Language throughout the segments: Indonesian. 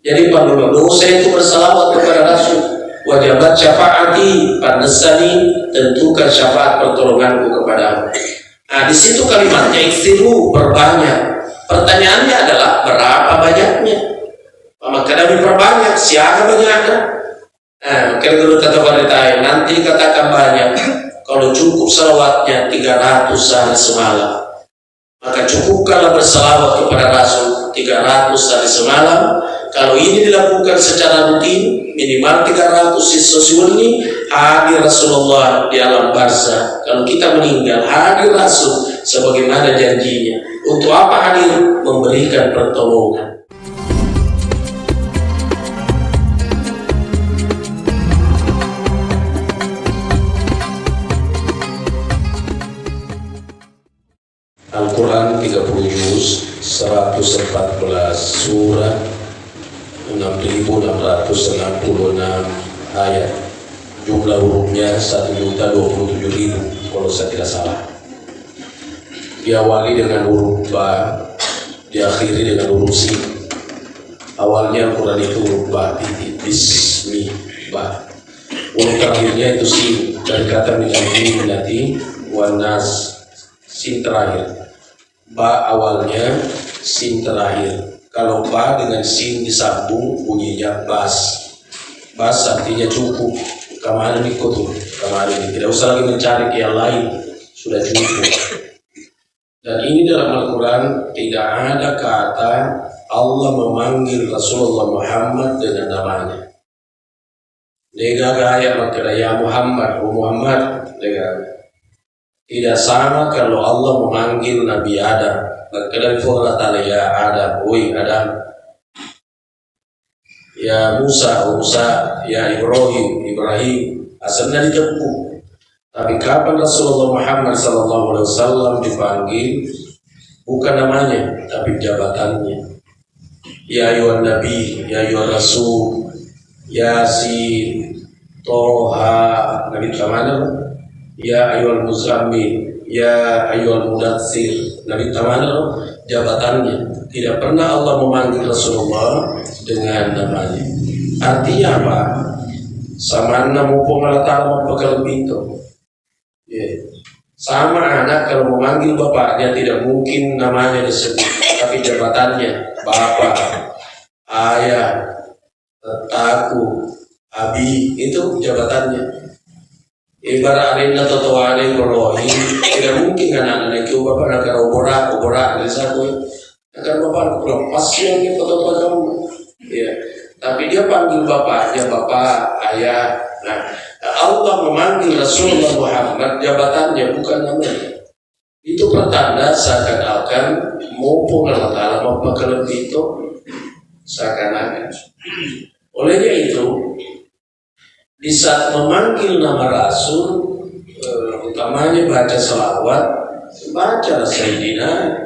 Jadi pada dosa itu bersalawat kepada Rasul. Wajabat syafaati pandesani, tentukan syafaat pertolonganku kepadamu. Nah, di situ kalimatnya ikhtiru, perbanyak. Pertanyaannya adalah berapa banyaknya? Maka Nabi perbanyak, siapa banyaknya? Maka dulu kata wanita, nanti katakan banyak. Kalau cukup salawatnya 300 sehari semalam, maka cukupkanlah bersalawat kepada Rasul 300 hari semalam. Kalau ini dilakukan secara rutin, minimal 300 siswani, hadir Rasulullah di alam barzah. Kalau kita meninggal, hadir Rasul sebagaimana janjinya. Untuk apa hadir? Memberikan pertolongan. Al-Quran 30 juz, 114 surah, 6.666 ayat. Jumlah hurufnya 1.027.000 kalau saya tidak salah. Diawali dengan huruf ba, diakhiri dengan huruf sin. Awalnya Al-Quran itu huruf ba, titik, bismi, ba. Huruf terakhirnya itu sin, dari kata minati, wanas, sin terakhir. Ba awalnya, sin terakhir. Kalau ba dengan sin disambung bunyinya bas. Bas artinya cukup. Kemarin ikutu, kemarin tidak usah lagi mencari yang lain, sudah cukup. Dan ini dalam Al-Quran tidak ada kata Allah memanggil Rasulullah Muhammad dengan namanya. Lega gaya makna ya Muhammad, Muhammad lega. Tidak sama kalau Allah memanggil Nabi Adam. Kadang Allah Ta'ala ya Adam, woi Adam. Ya Musa, Musa. Ya Ibrahim, asalnya dijemput. Tapi kapan Rasulullah Muhammad SAW dipanggil? Bukan namanya, tapi jabatannya. Ya ayuhan Nabi, ya ayuhan Rasul, Yasin, Toha, Nabi Tamana. Ya ayyuhal muzammil, ya ayyuhal mudatsir. Nabi tamana jabatannya. Tidak pernah Allah memanggil Rasulullah dengan namanya. Artinya apa? Sama namu pengalatama bakal pintu. Sama anak kalau memanggil bapaknya tidak mungkin namanya disebut, tapi jabatannya bapak, ayah, taku, abi, itu jabatannya. Ibarat arena atau arena rohi tidak mungkin anak-anak itu bapak nak obora dari satu akan bapak lepas yang itu atau kamu ya, tapi dia panggil bapaknya bapak, ayah. Nah, Allah memanggil Rasulullah Muhammad jabatannya bukan namanya. Itu pertanda seakan-akan mumpung Allah Ta'ala memperkenalkan itu seakan-akan. Olehnya itu di saat memanggil nama Rasul, utamanya baca salawat, baca Sayyidina,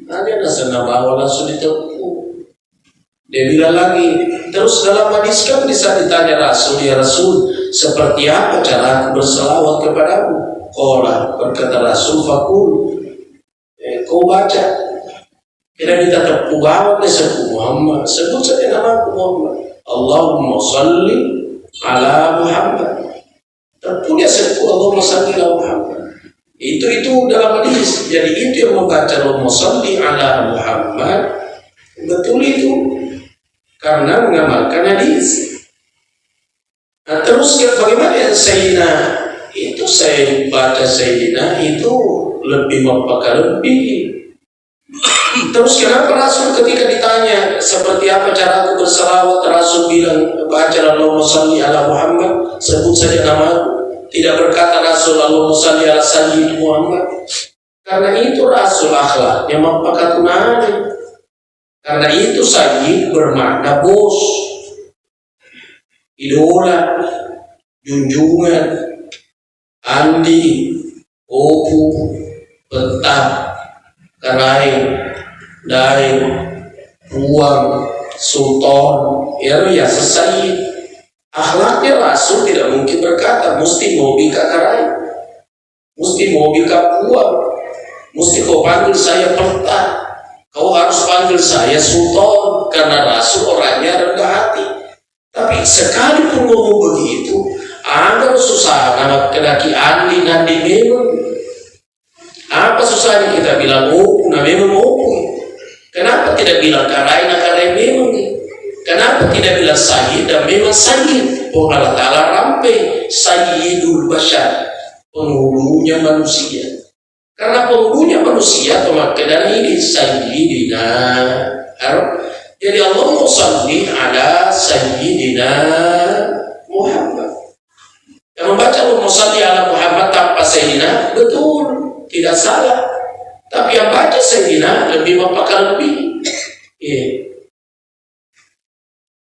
ada nama langsung ditepu. Dia bilang lagi, terus dalam hadis kan bisa ditanya Rasul, ya Rasul, seperti apa cara aku bersalawat kepadamu? Qala, berkata Rasul, fakul, kau baca. Kita minta tepu bawah disebut Muhammad, sebut saja nama aku Muhammad. Allahumma salli ala Muhammad. Terpunya sebut Allahumma salli ala Muhammad. Itu dalam hadis. Jadi itu yang membaca Allahumma salli ala Muhammad betul itu karena mengamalkan hadis. Nah, terus bagaimana yang Sayyidina itu saya baca Sayyidina itu lebih memperlebih. Terus kenapa Rasul ketika ditanya seperti apa cara aku bersalawat, Rasul bilang baca Allahumma salli ala Muhammad, sebut saja nama aku. Tidak berkata Rasul Allahumma salli ala Sayyid Muhammad. Karena itu Rasul akhlaknya mempakatunani. Karena itu Sayyid bermakna bos, idola, junjungan, andi, opu, petah, karai, daing, puang, sultan, ya Sayyid. Akhlaknya Rasul tidak mungkin berkata mesti mobil karai, mesti mobil puang, mesti kau panggil saya petah. Kau harus panggil saya Sultan karena Rasul orangnya rendah hati. Tapi sekalipun ngomong begitu, agar susah nama kedaki andi memang. Apa susahnya kita bilang memang Kenapa tidak bilang karai memang? Kenapa tidak bilang sayyid dan memang sayyid? Oh Allah Ta'ala rampai sayyidul bashar, penghulunya manusia. Karena penghulunya manusia kemakanya ini sayyidina. Jadi Allahumma shalli ala sayyidina Muhammad. Yang membaca Allahumma shalli ala Muhammad tanpa sayyidina betul, tidak salah. Tapi yang baca sayyidina lebih mempakar lebih.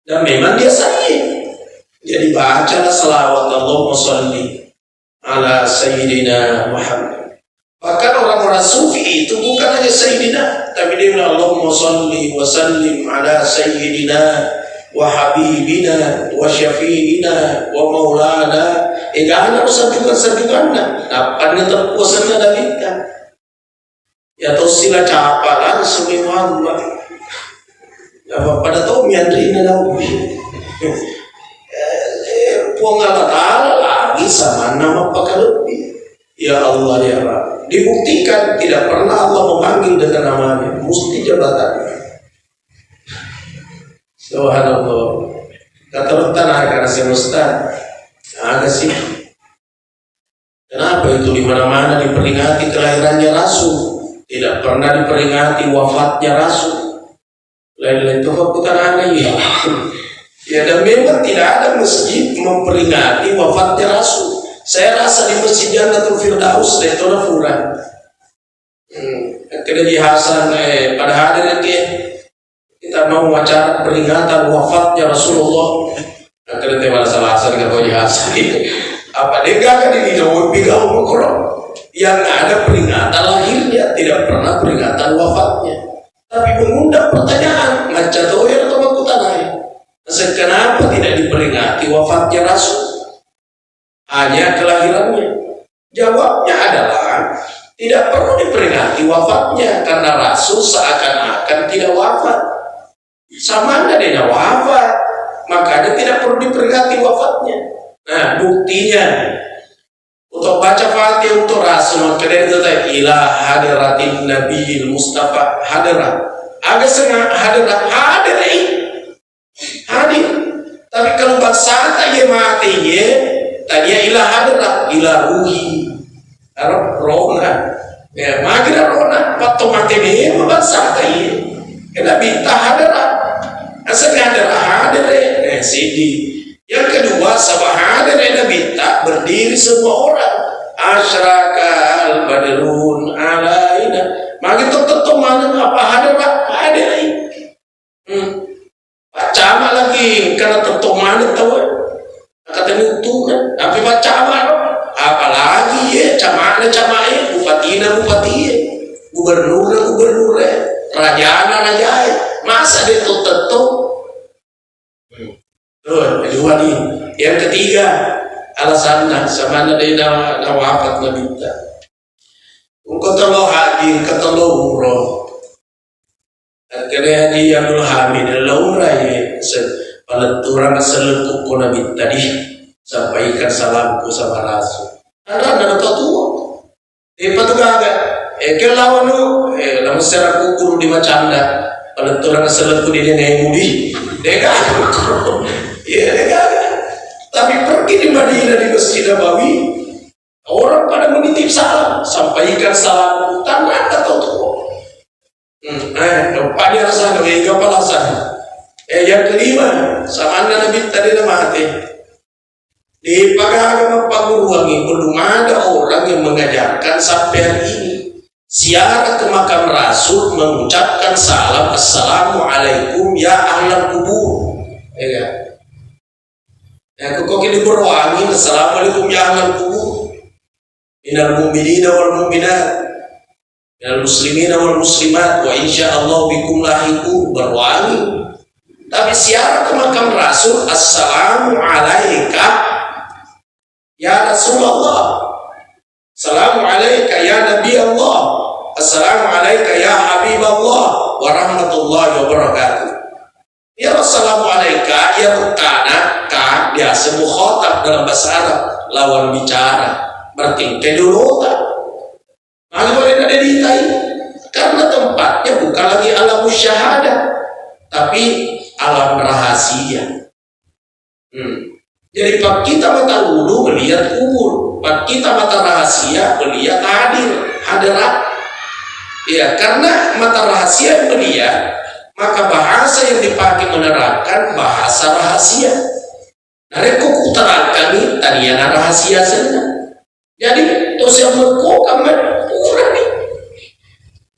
Dan memang dia sayyid. Jadi bacalah selawat Allahumma shalli ala sayyidina Muhammad. Bahkan orang-orang sufi itu bukan hanya sayyidina, tapi dia bilang Allahumma shalli wa sallim ala sayyidina wa habibina wa syafi'ina wa maulana. Jangan harus sanjungan-sanjungannya. Apanya terpuasannya dalilkan. Ya tahu sila capalan semua Allah. Ya pada tahu miandrina dah. Puang Allah Ta'ala lagi sama nama pakai lebih. Ya Allah ya Rabb, dibuktikan tidak pernah Allah memanggil dengan namanya, mesti jabatannya. Subhanallah. Kata Rutana karena saya Ustaz, agak sih. Kenapa itu di mana-mana diperingati kelahirannya Rasul, tidak pernah diperingati wafatnya Rasul. Lain-lain itu bukan aneh ya. Ya dan memang tidak ada masjid memperingati wafatnya Rasul. Saya rasa di Masjid Jannatul Firdaus itu ada furah. Kena dihasan pada hari ini kita mau acara peringatan wafatnya Rasulullah. Kena tema salah dengan kau dihasan. Apa dia gak di jauh bigau makro yang ada peringatan lahirnya, tidak pernah peringatan wafatnya. Tapi mengundang pertanyaan, ngaca toyer atau makutanai. Kenapa tidak diperingati wafatnya Rasul? Hanya kelahirannya. Jawabnya adalah tidak perlu diperingati wafatnya karena Rasul seakan-akan tidak wafat. Sama dia wafat, makanya tidak perlu diperingati wafatnya. Nah, buktinya untuk baca Fatihah untuk Rasul, makanya itu ila hadiratin Nabiyil Mustafa hadirat. Agak sengaja hadirat hadir. Tapi kalau bahasa tak mati ye. Tadi ilah hadrat, ilah ruhi, rohna, ya magira rohna, patut mati ni, mabasa tayi, kena bintah hadrat, asalnya hadrat, sidi. Yang kedua, sabah hadrat bintah berdiri semua orang, asyraka al-badrun alaina, magi tentu mana apa hadrat, Baca lagi, karena tentu mana tahu. Katanya itu kan, tapi baca apalagi ya, camanya, bupatina, gubernur, raja, masa dia tuh tentu. Kedua nih, yang ketiga alasannya sama ada wafat Nabi kita. Kata lo haji, kata lo umroh. Akhirnya dia Abdul Hamid, lo umrah ya. Palenturan selekuk Nabi tadi sampaikan salamku sama Rasul. Ada tua. Patu gaga. Kelawan lama secara kukur di macanda. Palenturan selekuk di mudi. Dega. Iya dega. Tapi pergi di Madinah di Masjid Nabawi. Orang pada menitip salam, sampaikan salam. Tangan atau tua. Pada rasa gak palasan. Yang kelima, sama Nabi tadi mati. Di pagagama paguruangi belum ada orang yang mengajarkan sampai hari ini. Ziarah ke makam Rasul mengucapkan salam assalamualaikum ya ahlal kubur. Ya. Yang kok ini berwangi assalamualaikum ya ahlal kubur. Minal mu'minina wal mu'minat. Minal muslimina wal muslimat wa insyaallah bikum lahiqun berwangi. Tapi siapa ke makam Rasul assalamu alaika ya Rasulullah, assalamu alaika ya Nabi Allah, Assalamualaikum ya Habiballah wa rahmatullahi wa barakatuh. Ya Assalamualaikum ya rukana ka biasa mukhatab dalam bahasa Arab, lawan bicara berarti keduluta. Maka boleh ada ditai karena tempatnya bukan lagi alam syahadah tapi alam rahasia. Jadi pak kita mata wudhu melihat kubur, pak kita mata rahasia melihat hadirat. Ya, karena mata rahasia melihat, maka bahasa yang dipakai menerangkan bahasa rahasia. Nah, reko terangkan nih tadi yang rahasia saja. Jadi tos yang merko kamu kurang nih,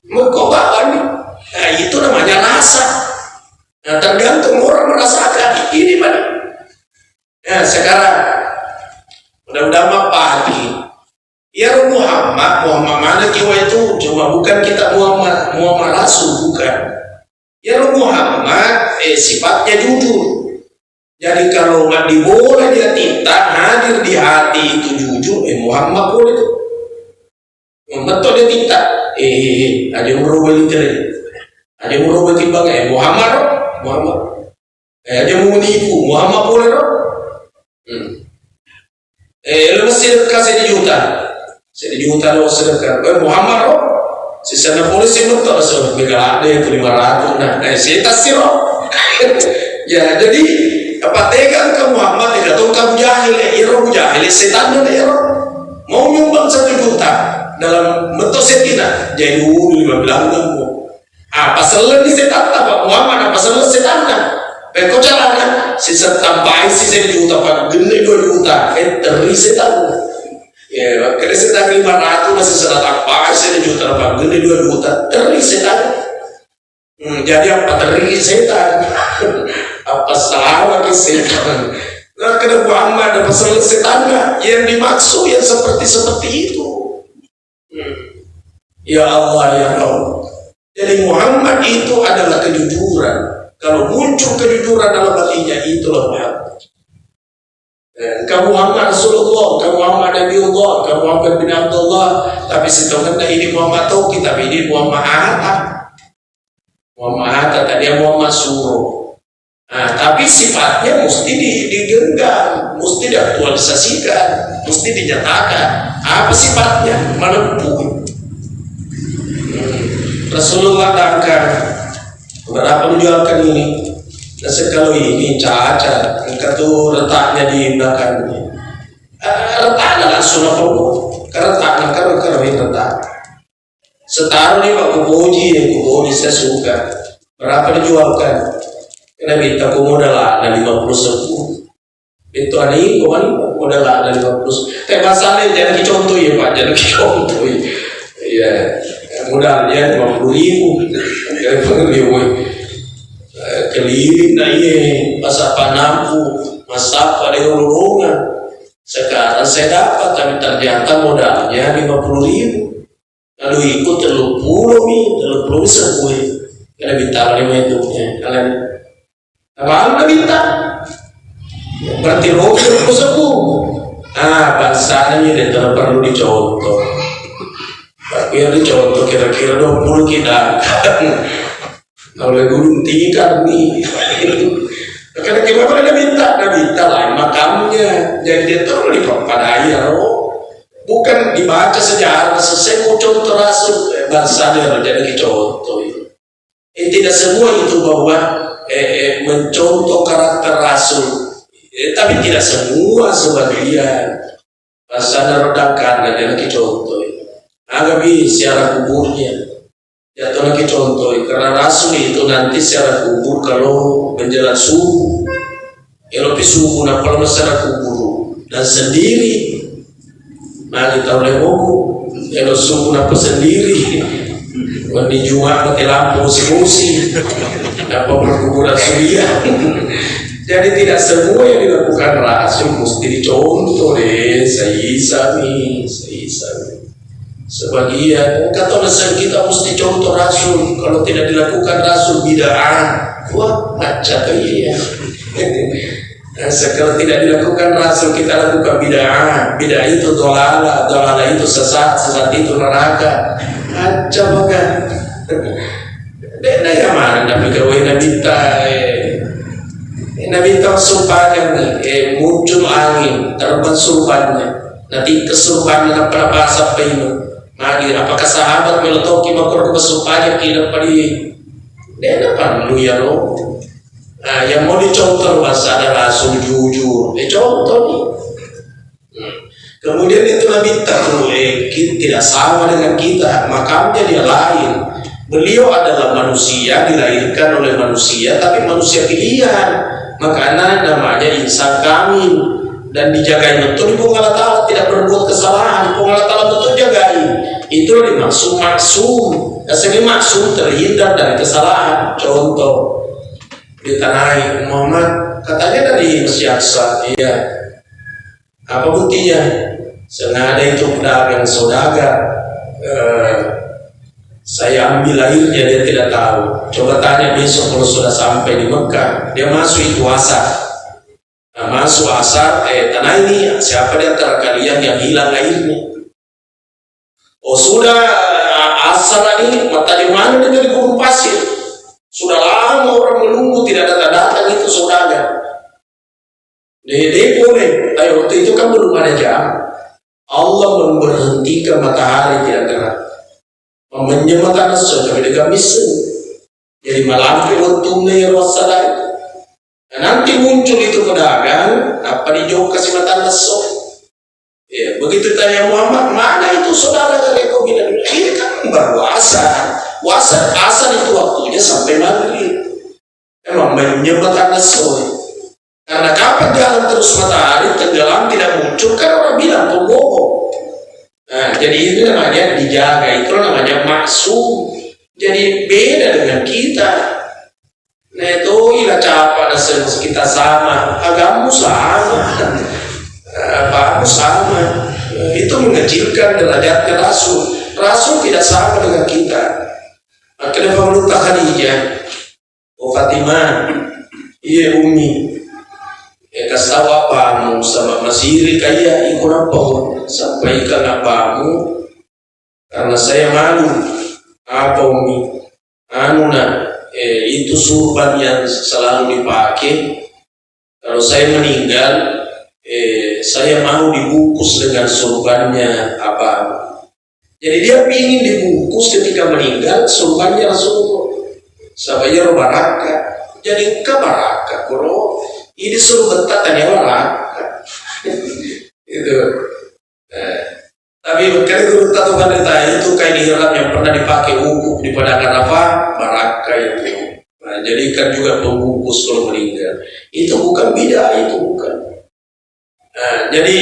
merko bawah nih. Nah, itu namanya rasa. Nah, tergantung orang merasakan ini mana. Nah, sekarang mudah-mudahan pagi. Ya Muhammad mana kiwa itu cuma bukan kita Muhammad Rasul bukan. Ya Muhammad sifatnya jujur. Jadi kalau nggak diboleh dia tinta hadir di hati itu jujur, Muhammad boleh. Betul dia tinta. Ada merubah literal. Ada merubah timbang Muhammad. Ada mau menipu Muhammad boleh dong. Lu mesti kasih juta. Jadi juta lo sedekah. Muhammad roh. Sisanya polisi betul so begal ada yang 500. Nah, saya tasir roh. Ya, jadi apa tegang ke Muhammad tidak tahu kamu jahil, roh jahil setan dan roh. Mau nyumbang 1 juta dalam bentuk setina. Jadi dulu 15 kamu. Apa salah di setan apa Muhammad apa salah setan? Kau caranya sisa tambahin sisa juta pak gede 2 juta teri setan. Ya kalau setan 500 masih setan tambahin sisa juta pak gede 2 juta teri setan. Jadi apa teri setan? Apa salah ke setan? Nah kena Muhammad apa salah setannya? Yang dimaksud yang seperti itu. Ya Allah ya Allah. Jadi Muhammad itu adalah kejujuran. Kalau muncul kejujuran dalam hatinya, itulah Muhammad. Kamu Muhammad Rasulullah, kamu Muhammad Nabiullah, kamu Muhammad bin Abdullah. Tapi setengahnya ini Muhammad Tauhid, tapi ini Muhammad Hatta. Muhammad Hatta tadi Muhammad Suruh. Nah, tapi sifatnya mesti digenggam, mesti diaktualisasikan, mesti dinyatakan. Apa sifatnya? Menempuh. Rasulullah tangkan berapa menjualkan ini? Dan sekali ini cacat, engkau tuh letaknya di belakangnya. Letaknya langsung apa bu? Letaknya kalau letak. Setaruh nih pak kuboji saya suka. Berapa dijualkan? Kena minta ku modal ada 50 sepuh. Itu ada info kan? Modal ada 50. Tapi masalahnya jangan dicontoh ya pak, jangan dicontoh. Ya, modalnya 50.000. Keliling na masa panampu masa pada golongan. Sekarang saya dapat tapi ternyata modalnya 50.000. Lalu ikut 30 sebuah. Kena bintang 5 hidupnya kalian. Apa anda minta? Berarti roh sebuah. Bangsanya ini tidak perlu dicontoh. Biar dicontoh kira-kira 20 kita. Kalau gunung tinggi nih, karena gimana dia minta lah makamnya, jadi dia terus dipadai bukan dibaca sejarah, selesai mau contoh Rasul bangsa dia jadi contoh. Tidak semua itu bahwa mencontoh karakter Rasul, tapi tidak semua sebagian bangsa redakan dan jadi contoh. Agak secara kuburnya. Ya itu lagi contoh, karena Rasul itu nanti secara kubur kalau menjelang subuh, lebih subuh, nah kalau secara kubur dan sendiri, nah kita oleh buku, kalau subuh apa sendiri, di Jumat mati lampu musik-musik, apa berkuburan suria. Jadi tidak semua yang dilakukan Rasul mesti dicontoh deh, saya sebagian kata dasar kita mesti contoh Rasul, kalau tidak dilakukan Rasul bid'ah. Wah macam iya. Kalau tidak dilakukan Rasul kita lakukan bid'ah. Bid'ah itu dolalah itu sesat itu neraka. haja maka dena ya mana nabi kawin nabi tahu surbannya muncul angin terbang surbannya nanti kesurbannya apa bahasa penuh magi apakah sahabat melotoki makor kesurbannya tidak padi dena perlu ya lo yang mau dicontoh bahasa adalah rasul jujur contoh nih. Kemudian itu Nabi tahu tidak sama dengan kita, makamnya dia lain. Beliau adalah manusia, dilahirkan oleh manusia, tapi manusia pilihan. Makanya namanya insan kamil dan dijagai betul. Ibu Allah Ta'ala tidak berbuat kesalahan. Ibu Allah Ta'ala betul jagai. Itu dimaksud maksum. Asli maksum terhindar dari kesalahan. Contoh ditanai Muhammad katanya dari Masjid Aqsa. Iya. Apa buktinya? Sengaja itu pedagang saudagar saya ambil lahirnya dia tidak tahu. Coba tanya besok kalau sudah sampai di Mekah, dia masuk itu asar. Nah, masuk asar, tanah ini siapa di antara kalian yang hilang lahirnya? Oh sudah asar ini mata di mana dia dari gurun pasir. Sudah lama orang menunggu tidak datang itu saudagar. Dia boleh, tapi waktu itu kan belum ada jam. Allah memberhentikan matahari tidak gerak, menyematan nasu tapi dia bisa. Jadi malam waktunya ya Rasulullah. Nanti muncul itu pedagang, apa dijauh kasih mata nasu. Ya begitu tanya Muhammad, mana itu saudara dari kau bilang? Ini kan baru asar. Asar itu waktunya sampai maghrib. Emang menyematan nasu. Karena kapan jalan terus matahari tenggelam tidak muncul kan orang bilang pembohong. Nah, jadi itu namanya dijaga, itu namanya maksum. Jadi beda dengan kita. Nah itu ilah capa dan kita sama, agamu sama, apamu sama. Itu mengecilkan derajatnya Rasul. Rasul tidak sama dengan kita. Akhirnya Fatimah Khadijah, oh Fatimah, iya Umi. Kasih tahu apamu sama masiri kaya ikut apa sampaikan apamu karena saya malu apa Umi itu surban yang selalu dipakai kalau saya meninggal saya mau dibungkus dengan surbannya apa. Jadi dia ingin dibungkus ketika meninggal surbannya Rasulullah supaya baraka jadi kabaraka bro. Ini suruh bentak tanya orang itu tapi berkali guru tato pandita itu kain ihram yang pernah dipakai wukuf di padang Arafah baraka itu. Nah, jadikan juga pembungkus kalau meninggal itu bukan bidah, itu bukan. Nah, jadi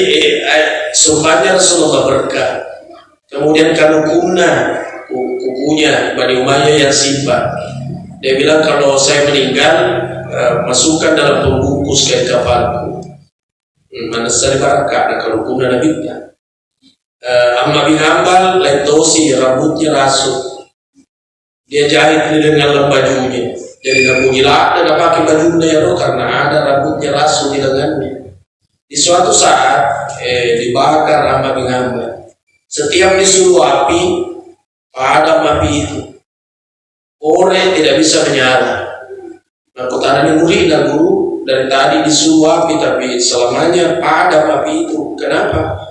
sumpahnya Rasulullah berkah. Kemudian kanukumna kukunya Bani Umayyah yang simpan, dia bilang kalau saya meninggal masukkan dalam pembungkus kain kafanku. Mana sari barakah dan kalau guna nabinya. Ahmad bin Hanbal lentosi rambutnya rasuk. Dia jahit dengan bajunya. Jadi Nabi Gila dan pakai bajunya ya roh karena ada rambutnya rasuk di lengannya. Di suatu saat dibakar Ahmad bin Hanbal. Setiap disuruh api padam api itu. Orang tidak bisa menyala. Nah, kutanya murid dan guru dari tadi disuruh api tapi selamanya padam api itu. Kenapa?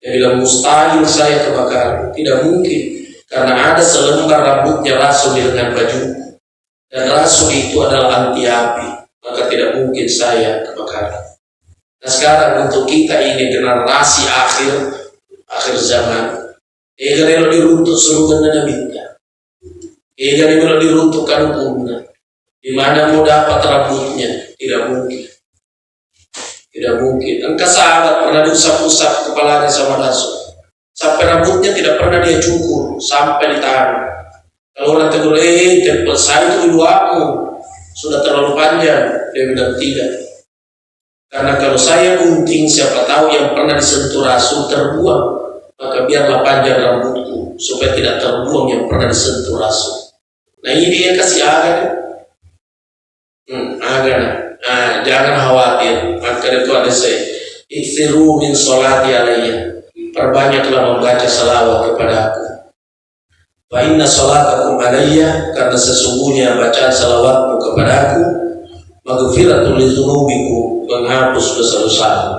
Dia bilang mustahil saya kebakar. Tidak mungkin karena ada selembar rambutnya Rasul di lengan baju dan Rasul itu adalah anti api, maka tidak mungkin saya kebakaran. Nah sekarang untuk kita ini generasi akhir zaman, kalau diruntuk surga Nabinya, kalau diruntukkan hukumnya. Di mana mau dapat rambutnya? Tidak mungkin. Tidak mungkin. Engkau sahabat pernah diusap-usap kepalanya sama Rasul. Sampai rambutnya tidak pernah dia cukur. Sampai di tangan. Kalau orang tegur, saya itu iluamu. Sudah terlalu panjang. Dia bilang tidak. Karena kalau saya gunting, siapa tahu yang pernah disentuh Rasul terbuang. Maka biarlah panjang rambutku. Supaya tidak terbuang yang pernah disentuh Rasul. Nah ini dia kasih agan. Jangan khawatir. Maka itu ada saya ikhtiru min sholati alaiya, perbanyaklah membaca salawat kepada aku. Fa inna salatakum alayya, karena sesungguhnya bacaan salawatmu kepadaku, maghfiratul lidzunubikum, menghapus dosa-dosa.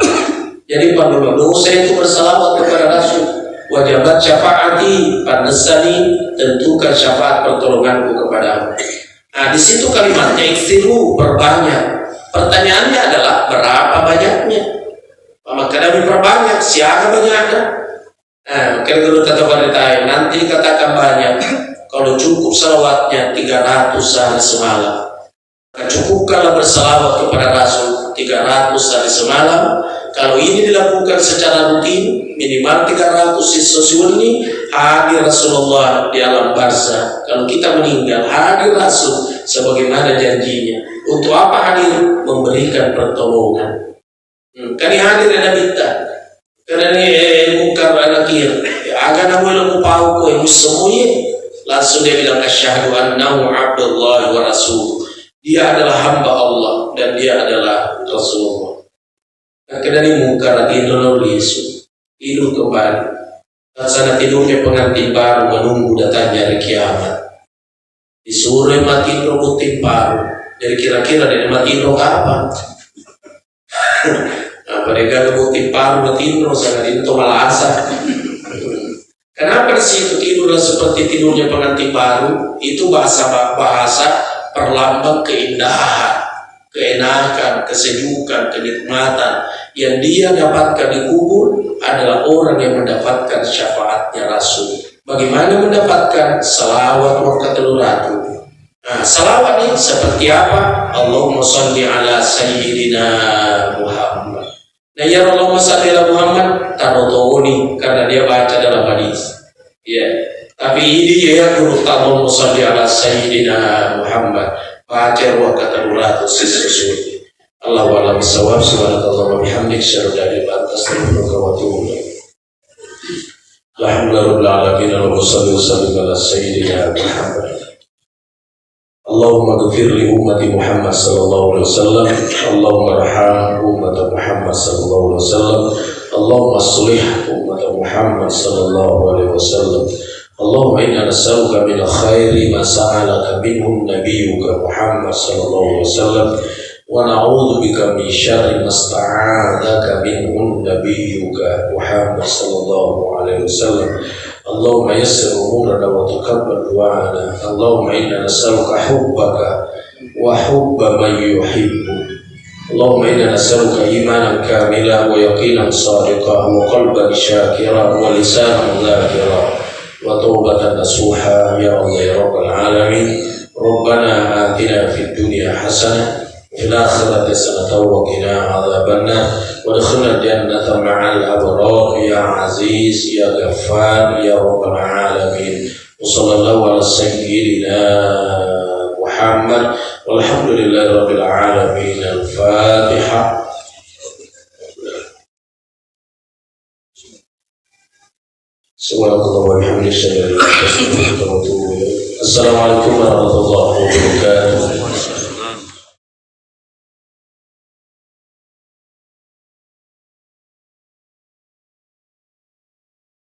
Jadi pendosa dosa itu bersalawat kepada Rasul. Wajabat syafaati pandesani, tentukan syafaat pertolonganku kepadamu. Nah, di situ kalimatnya ikhtiru, berbanyak. Pertanyaannya adalah berapa banyaknya? Maka kami perbanyak, siapa banyaknya? Nah, kalau kata baritai, nanti katakan banyak. Kalau cukup salawatnya 300 sehari semalam, maka cukupkanlah bersalawat kepada Rasul 300 sehari semalam. Kalau ini dilakukan secara rutin, minimal 300 sesuai ini, hadir Rasulullah di alam barzah. Kalau kita meninggal, hadir Rasul sebagaimana janjinya. Untuk apa hadir? Memberikan pertolongan. Kami hadir dan minta. Karena ini mungkar nakir, agar namu lagu pau ko yang semuanya, langsung dia bilang asyhadu annahu abdullah wa rasul. Dia adalah hamba Allah dan dia adalah Rasulullah. Karena ini mungkar tidur Yesus, tidur kembali. Sana tidurnya pengantin baru menunggu datangnya hari kiamat. Disuruh mati robutin baru. Jadi kira-kira dari mati kapan? Mereka kebutin paru tidur sangat itu malah asal. Kenapa di situ tidurlah seperti tidurnya pengantin baru? Itu bahasa perlambang keindahan, keenakan, kesejukan, kenikmatan yang dia dapatkan di kubur adalah orang yang mendapatkan syafaatnya Rasul. Bagaimana mendapatkan? Salawat warahmatullahi wabarakatuh. Nah, salawat ini seperti apa? Allahumma sholli ala sayyidina Muhammad. Nah, ya Allahumma sholli ala Muhammad tarotoni karena dia baca dalam hadis. Ya, tapi ini ya guru Allahumma sholli ala sayyidina Muhammad baca warahmatullahi wabarakatuh. Allahu a'lam bissawab. Subhanallah wa bihamdihi asyhadu an la ilaha illa anta astaghfiruka wa atubu ilaik. Alhamdulillah rabbil alamin wa sallallahu ala sayyidina Muhammad. Allahumma ghfir li ummati Muhammad sallallahu alaihi wasallam. Allahumma arham ummata Muhammad sallallahu alaihi wasallam. Allahumma aslih ummata Muhammad sallallahu alaihi wasallam. Allahumma inna nas'aluka min khairi ma sa'alaka minhu nabiyyuka Muhammad sallallahu alaihi wasallam. Wa na'udzu bika min syarri ma sta'adzaka minhu nabiyyuka Muhammad sallallahu alaihi wasallam. Allahumma yassir umurana wa taqabbal du'ana. Allahumma inna nas'aluka hubbaka wa hubba man yuhibbu. Allahumma inna nas'aluka imanan kamila wa yaqinan sadiqa wa qalban syakira wa lisanan dhakira wa tawbatan nasuha ya Allah ya rabbal alamin. Rabbana atina fid dunya hasanah وفي الآخرة حسنة وقنا عذاب النار وادخلنا الجنة مع الأبرار يا عزيز يا غفار يا رب العالمين. وصلى الله على سيدنا محمد والحمد لله رب العالمين. الفاتحة. سبحانك اللهم وبحمدك أشهد أن لا إله إلا أنت أستغفرك وأتوب إليك. السلام عليكم ورحمة الله وبركاته.